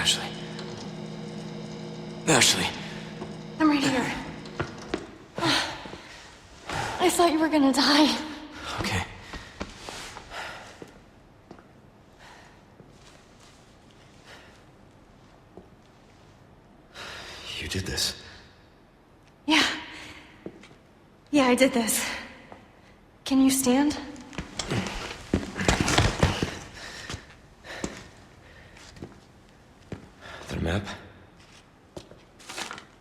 Ashley. Ashley. I'm right here. I thought you were gonna die. Okay. You did this. Yeah. Yeah, I did this. Can you stand? The map?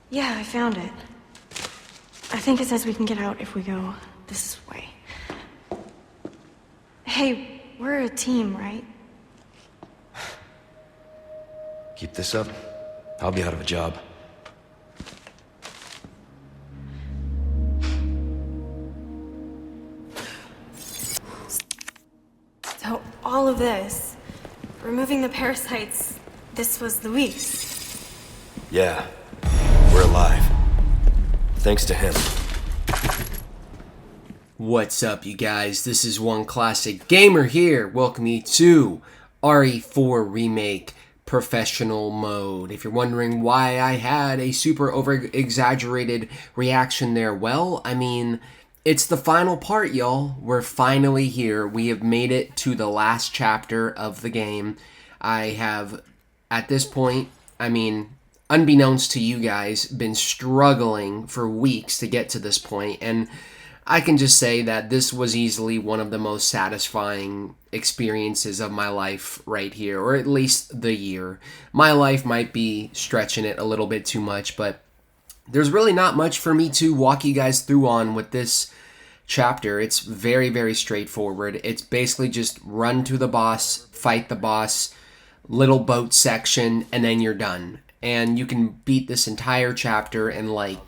Yeah, I found it. I think it says we can get out if we go this way. Hey, we're a team, right? Keep this up, I'll be out of a job. So, all of this, removing the parasites, this was Luis. Yeah, we're alive. Thanks to him. What's up, you guys? This is One Classic Gamer here. Welcome you to RE4 Remake Professional Mode. If you're wondering why I had a super over-exaggerated reaction there, well, I mean, it's the final part, y'all. We're finally here. We have made it to the last chapter of the game. I have, at this point, I mean, unbeknownst to you guys, been struggling for weeks to get to this point, and I can just say that this was easily one of the most satisfying experiences of my life right here, or at least the year. My life might be stretching it a little bit too much, but there's really not much for me to walk you guys through on with this chapter. It's very, very straightforward. It's basically just run to the boss, fight the boss, little boat section, and then you're done. And you can beat this entire chapter in like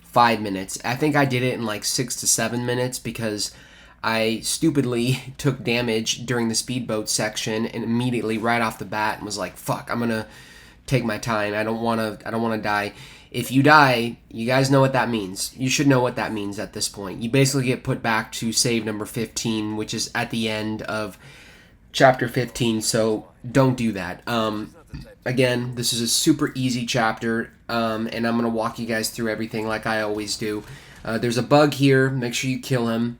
5 minutes. I think I did it in like 6 to 7 minutes because I stupidly took damage during the speedboat section and immediately right off the bat was like, fuck, I'm gonna take my time. I don't wanna die. If you die, you guys know what that means. You should know what that means at this point. You basically get put back to save number 15, which is at the end of chapter 15, so don't do that. Again, this is a super easy chapter, and I'm going to walk you guys through everything like I always do. There's a bug here, make sure you kill him,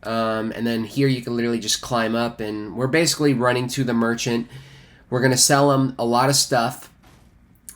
and then here you can literally just climb up, and we're basically running to the merchant. We're going to sell him a lot of stuff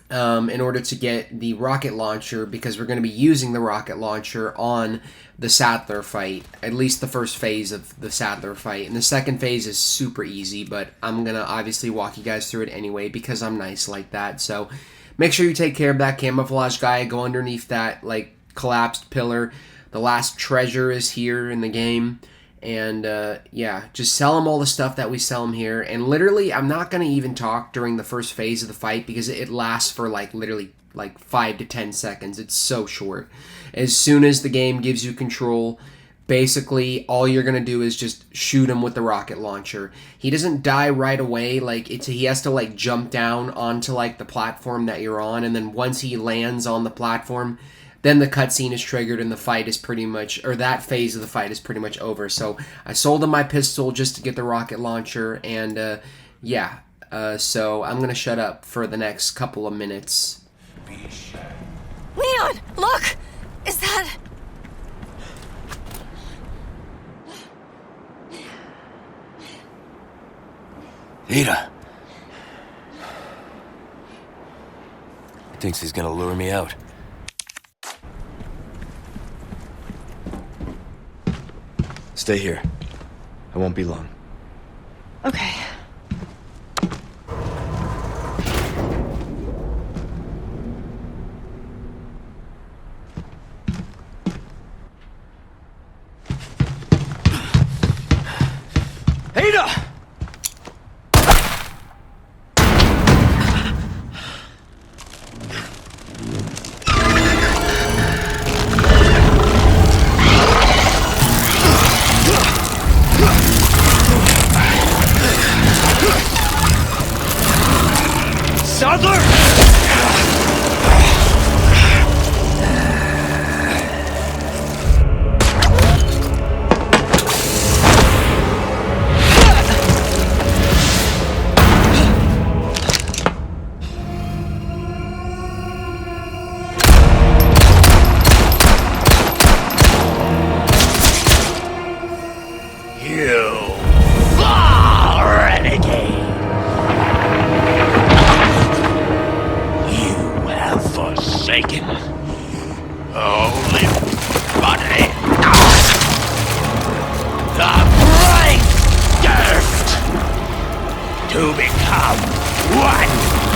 in order to get the rocket launcher, because we're going to be using the rocket launcher on the Saddler fight, at least the first phase of the Saddler fight. And the second phase is super easy, but I'm going to obviously walk you guys through it anyway because I'm nice like that. So make sure you take care of that camouflage guy. Go underneath that like collapsed pillar. The last treasure is here in the game. And yeah, just sell him all the stuff that we sell him here. And literally, I'm not going to even talk during the first phase of the fight because it lasts for like literally like 5 to 10 seconds. It's so short. As soon as the game gives you control, basically all you're going to do is just shoot him with the rocket launcher. He doesn't die right away. Like he has to like jump down onto like the platform that you're on, and then once he lands on the platform, then the cutscene is triggered and the fight is pretty much, or that phase of the fight is pretty much over. So I sold him my pistol just to get the rocket launcher, and yeah, so I'm going to shut up for the next couple of minutes. Leon, look! Is that... Ada! He thinks he's gonna lure me out. Stay here. I won't be long. Okay. Ada! to become one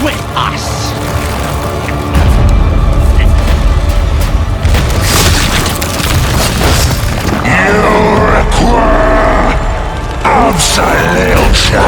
with us. You require absolution.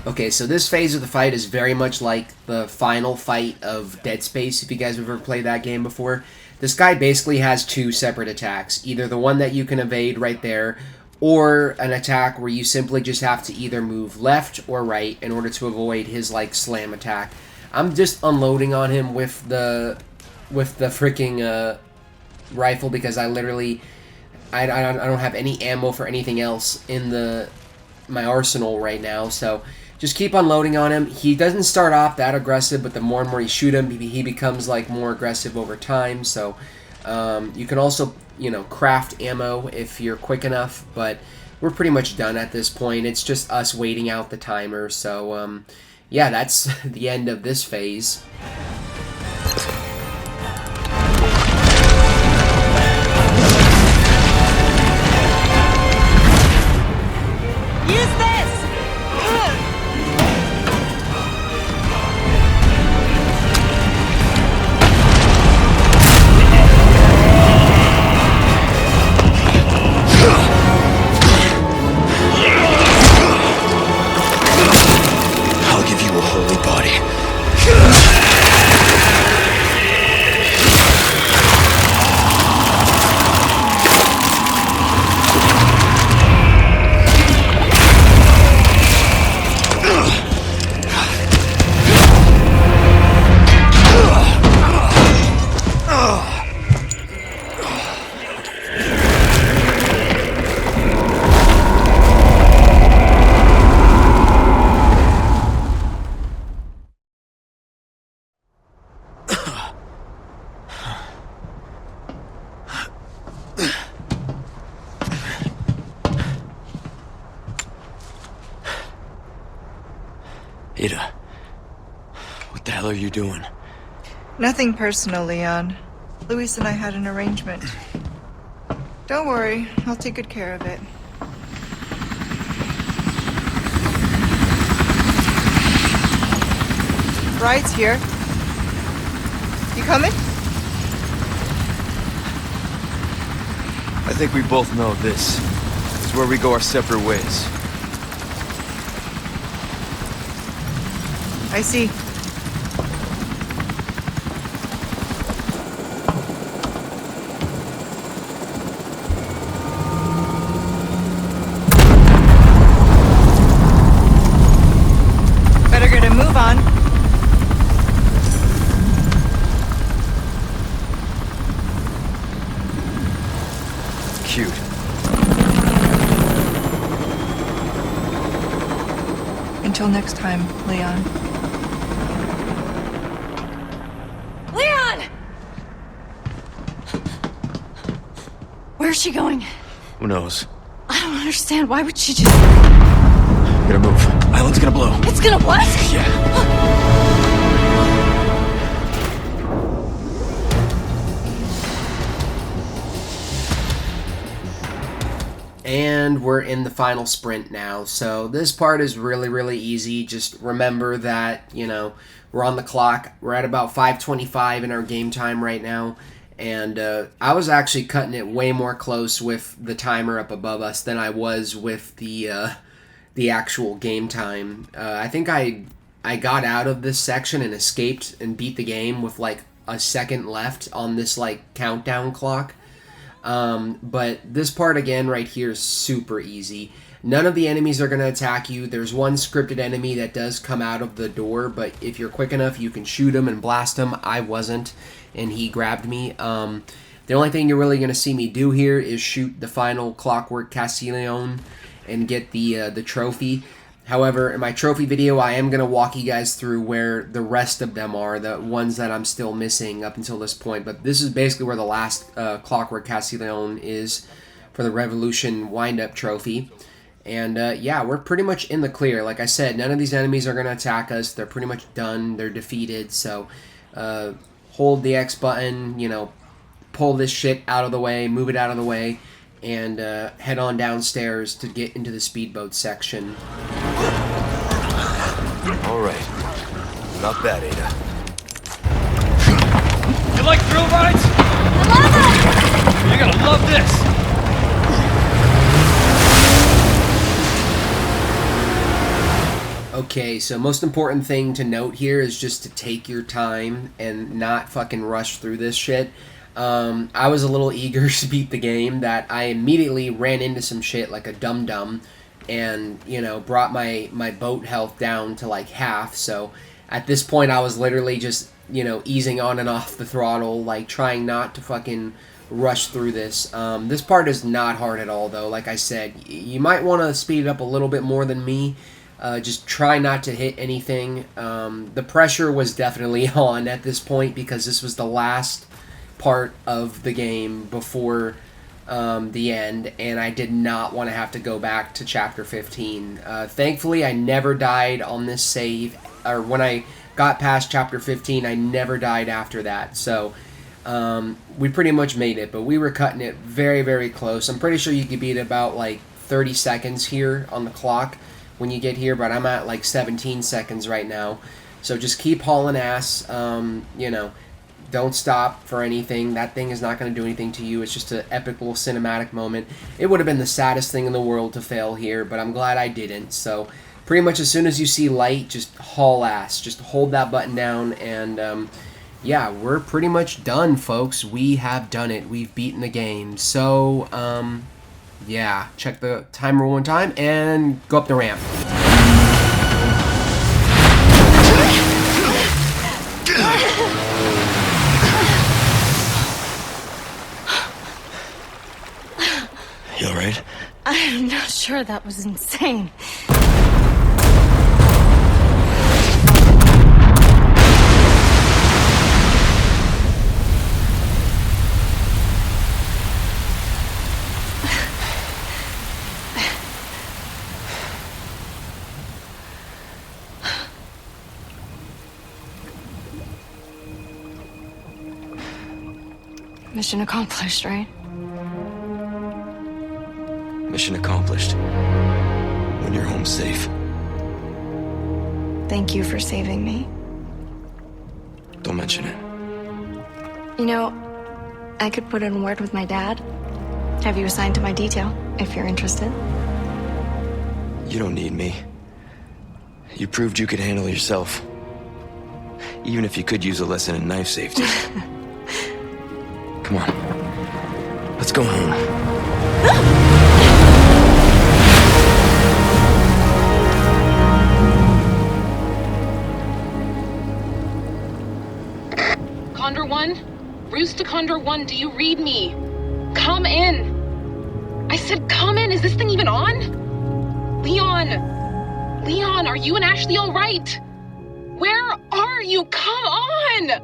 Okay, so this phase of the fight is very much like the final fight of Dead Space, if you guys have ever played that game before. This guy basically has two separate attacks. Either the one that you can evade right there, or an attack where you simply just have to either move left or right in order to avoid his, like, slam attack. I'm just unloading on him with the freaking rifle because I literally... I don't have any ammo for anything else in my arsenal right now, so... Just keep unloading on him. He doesn't start off that aggressive, but the more and more you shoot him, he becomes like more aggressive over time. So you can also, you know, craft ammo if you're quick enough. But we're pretty much done at this point. It's just us waiting out the timer. So yeah, that's the end of this phase. Ada, what the hell are you doing? Nothing personal, Leon. Luis and I had an arrangement. Don't worry, I'll take good care of it. Ride's here. You coming? I think we both know this is where we go our separate ways. I see. Better get a move on. Cute. Until next time, Leon. Leon! Where's she going? Who knows? I don't understand. Why would she just... Gotta move. Island's gonna blow. It's gonna what? Yeah. And we're in the final sprint now. So this part is really, really easy. Just remember that, you know, we're on the clock. We're at about 5:25 in our game time right now. And I was actually cutting it way more close with the timer up above us than I was with the actual game time. I think I got out of this section and escaped and beat the game with like a second left on this like countdown clock. But this part again right here is super easy. None of the enemies are going to attack you. There's one scripted enemy that does come out of the door, but if you're quick enough, you can shoot him and blast him. I wasn't, and he grabbed me. The only thing you're really going to see me do here is shoot the final Clockwork Castellion and get the trophy. However, in my trophy video, I am going to walk you guys through where the rest of them are, the ones that I'm still missing up until this point. But this is basically where the last Clockwork Castellion is for the Revolution wind-up trophy. And yeah, we're pretty much in the clear. Like I said, none of these enemies are going to attack us. They're pretty much done. They're defeated. So hold the X button, you know, pull this shit out of the way, move it out of the way, and head on downstairs to get into the speedboat section. All right. Not bad, Ada. You like thrill rides? I love them! You're gonna love this! Okay, so most important thing to note here is just to take your time and not fucking rush through this shit. I was a little eager to beat the game that I immediately ran into some shit like a dum-dum and, you know, brought my boat health down to like half. So at this point I was literally just, you know, easing on and off the throttle, like trying not to fucking rush through this. This part is not hard at all though. Like I said, you might want to speed it up a little bit more than me. Just try not to hit anything. The pressure was definitely on at this point because this was the last part of the game before the end, and I did not want to have to go back to chapter 15. Thankfully, I never died on this save, or when I got past chapter 15, I never died after that. So we pretty much made it, but we were cutting it very, very close. I'm pretty sure you could beat about like 30 seconds here on the clock when you get here, but I'm at like 17 seconds right now. So just keep hauling ass. You know, don't stop for anything. That thing is not going to do anything to you. It's just an epic little cinematic moment. It would have been the saddest thing in the world to fail here, but I'm glad I didn't. So pretty much as soon as you see light, just haul ass. Just hold that button down, and yeah, we're pretty much done, folks. We have done it. We've beaten the game. So, yeah, check the timer one time and go up the ramp. You alright? I'm not sure, that was insane. Mission accomplished, right? Mission accomplished. When you're home safe. Thank you for saving me. Don't mention it. You know, I could put in a word with my dad. Have you assigned to my detail, if you're interested. You don't need me. You proved you could handle yourself. Even if you could use a lesson in knife safety. Come on. Let's go home. Condor 1? Rooster Condor 1, do you read me? Come in! I said come in! Is this thing even on? Leon! Leon, are you and Ashley alright? Where are you? Come on!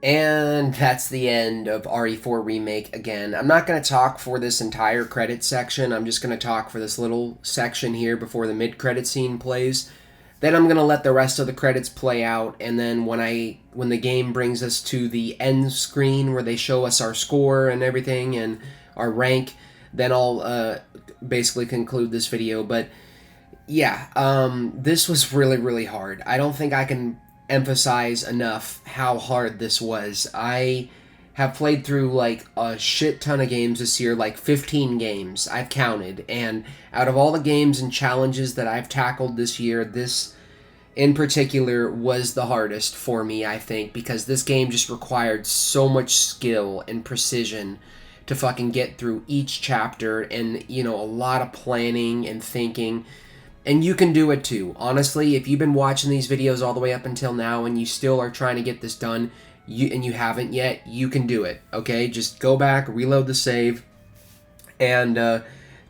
And that's the end of RE4 Remake again. I'm not going to talk for this entire credit section. I'm just going to talk for this little section here before the mid-credit scene plays. Then I'm going to let the rest of the credits play out, and then when the game brings us to the end screen where they show us our score and everything and our rank, then I'll basically conclude this video. But yeah, this was really, really hard. I don't think I can emphasize enough how hard this was. I have played through like a shit ton of games this year, like 15 games I've counted, and out of all the games and challenges that I've tackled this year, this in particular was the hardest for me, I think, because this game just required so much skill and precision to fucking get through each chapter, and, you know, a lot of planning and thinking. And you can do it too. Honestly, if you've been watching these videos all the way up until now and you still are trying to get this done, and you haven't yet, you can do it, okay? Just go back, reload the save, and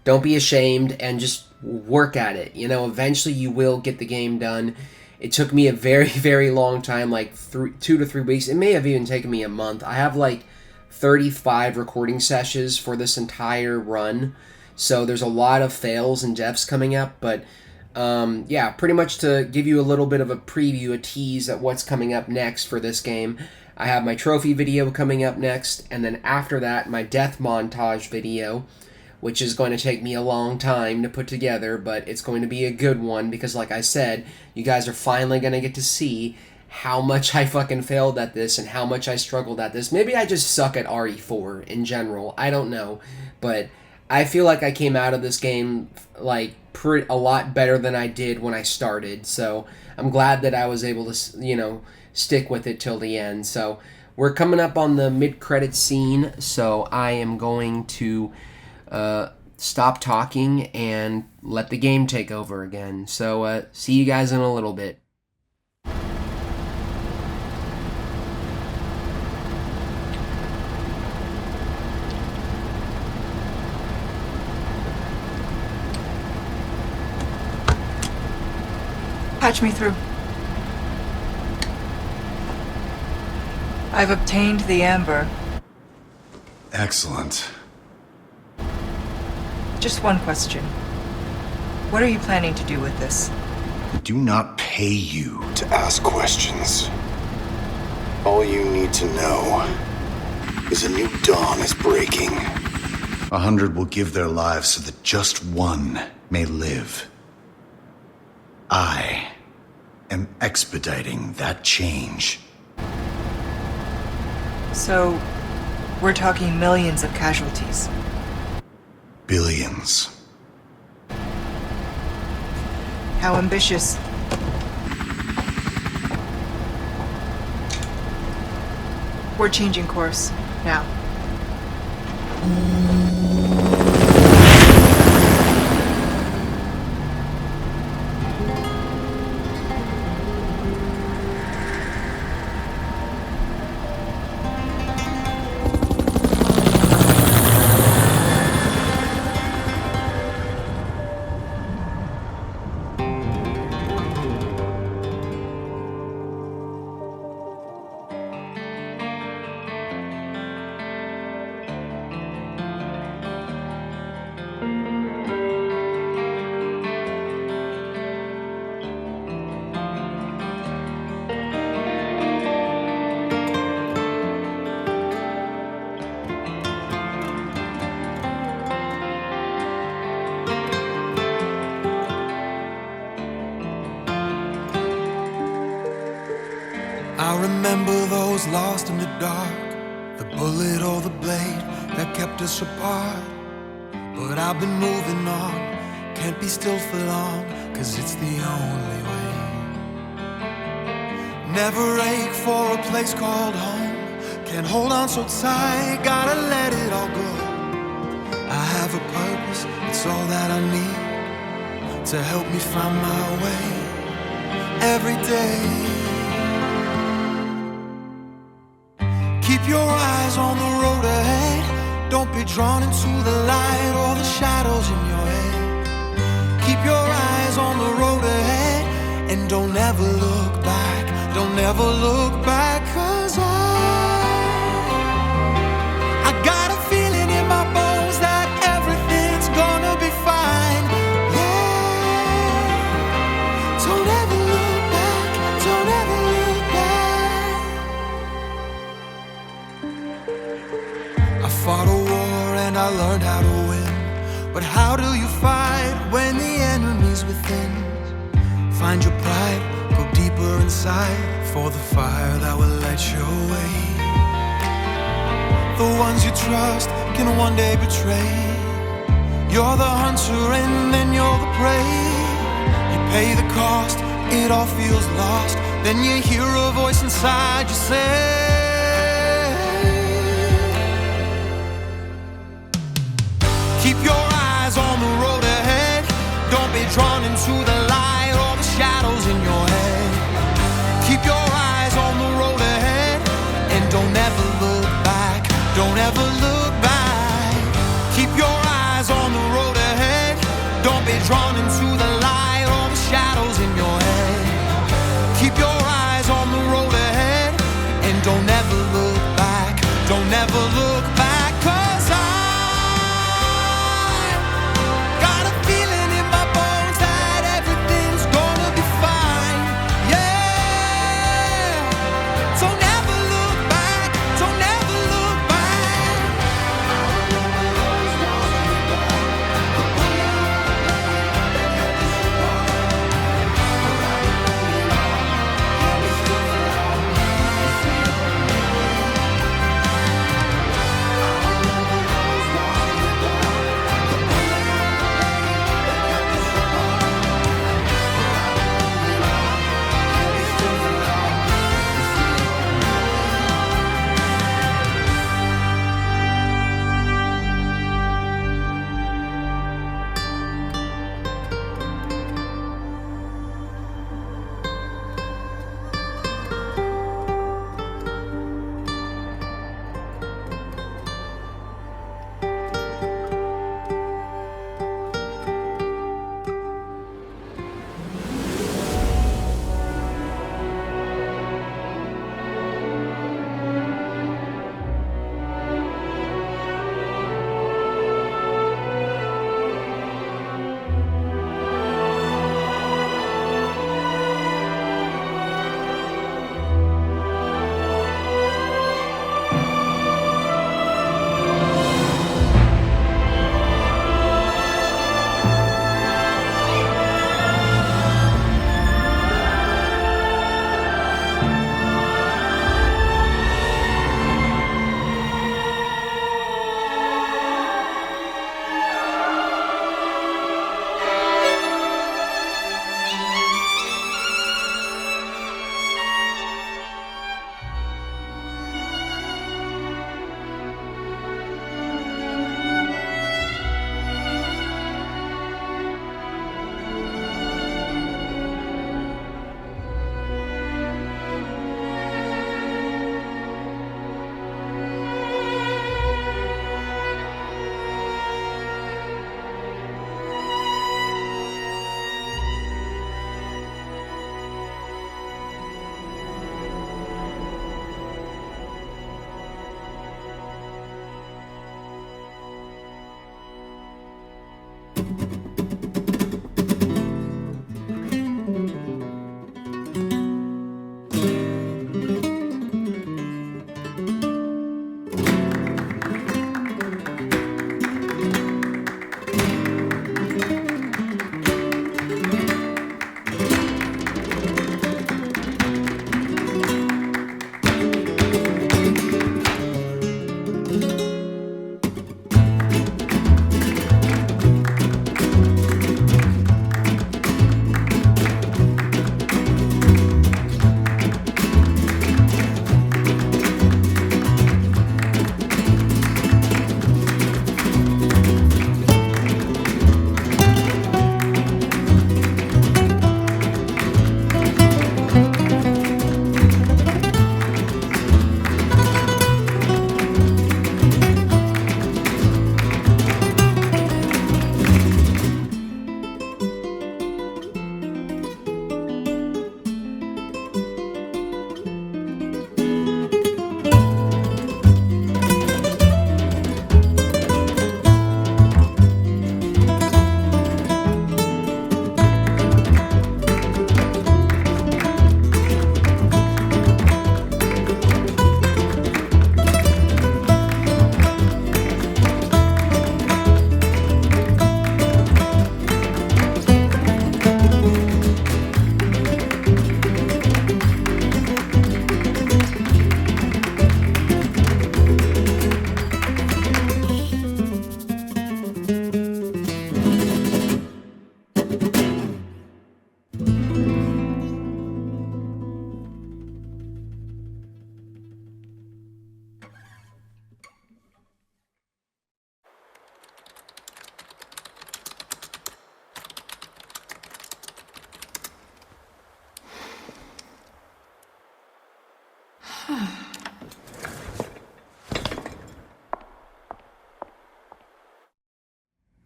don't be ashamed, and just work at it. You know, eventually you will get the game done. It took me a very, very long time, like 2 to 3 weeks. It may have even taken me a month. I have like 35 recording sessions for this entire run, so there's a lot of fails and deaths coming up, but yeah, pretty much to give you a little bit of a preview, a tease at what's coming up next for this game. I have my trophy video coming up next, and then after that, my death montage video, which is going to take me a long time to put together, but it's going to be a good one, because like I said, you guys are finally going to get to see how much I fucking failed at this and how much I struggled at this. Maybe I just suck at RE4 in general, I don't know, but I feel like I came out of this game like a lot better than I did when I started, so I'm glad that I was able to, you know, stick with it till the end. So we're coming up on the mid-credit scene, so I am going to stop talking and let the game take over again. So see you guys in a little bit. Patch me through. I've obtained the amber. Excellent. Just one question. What are you planning to do with this? I do not pay you to ask questions. All you need to know is a new dawn is breaking. 100 will give their lives so that just one may live. I am expediting that change. So, we're talking millions of casualties. Billions. How ambitious. We're changing course, now. I remember those lost in the dark, the bullet or the blade that kept us apart. But I've been moving on, can't be still for long, 'cause it's the only way. Never ache for a place called home, can't hold on so tight, gotta let it all go. I have a purpose, it's all that I need to help me find my way every day. Keep your eyes on the road ahead, don't be drawn into the light or the shadows in your head. Keep your eyes on the road ahead, and don't ever look back, don't ever look back, 'cause I got a feeling in my bones that everything's gonna be fine. Yeah, don't ever look back, don't ever look back. I fought a war and I learned how to win. But how do you fight when the enemy's within? Find your pride, go deeper inside for the fire that will light your way. The ones you trust can one day betray. You're the hunter and then you're the prey. You pay the cost, it all feels lost. Then you hear a voice inside you say, keep your eyes on the road ahead. Don't be drawn into the light or the shadows in your head. Keep your eyes on the road ahead and don't ever look back. Don't ever look back. Keep your eyes on the road ahead. Don't be drawn into the light or the shadows in your head. Keep your eyes on the road ahead and don't ever look back. Don't ever look back, 'cause I got a feeling in my bones that everything's gonna be fine. Yeah. Don't ever look back. Don't ever look back.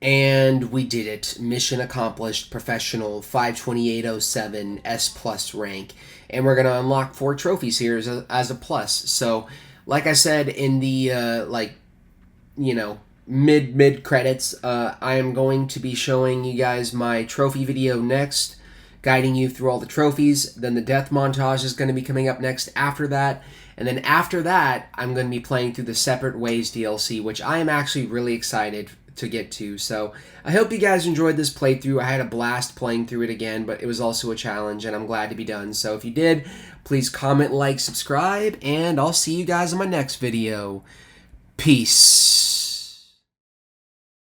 And we did it. Mission accomplished, professional, 52807 S plus rank. And we're going to unlock 4 trophies here as a plus. So, like I said in the, mid credits, I am going to be showing you guys my trophy video next, guiding you through all the trophies. Then the death montage is going to be coming up next after that. And then after that, I'm going to be playing through the Separate Ways DLC, which I am actually really excited to get to. So I hope you guys enjoyed this playthrough. I had a blast playing through it again, but it was also a challenge, and I'm glad to be done. So if you did, please comment, like, subscribe, and I'll see you guys in my next video. Peace.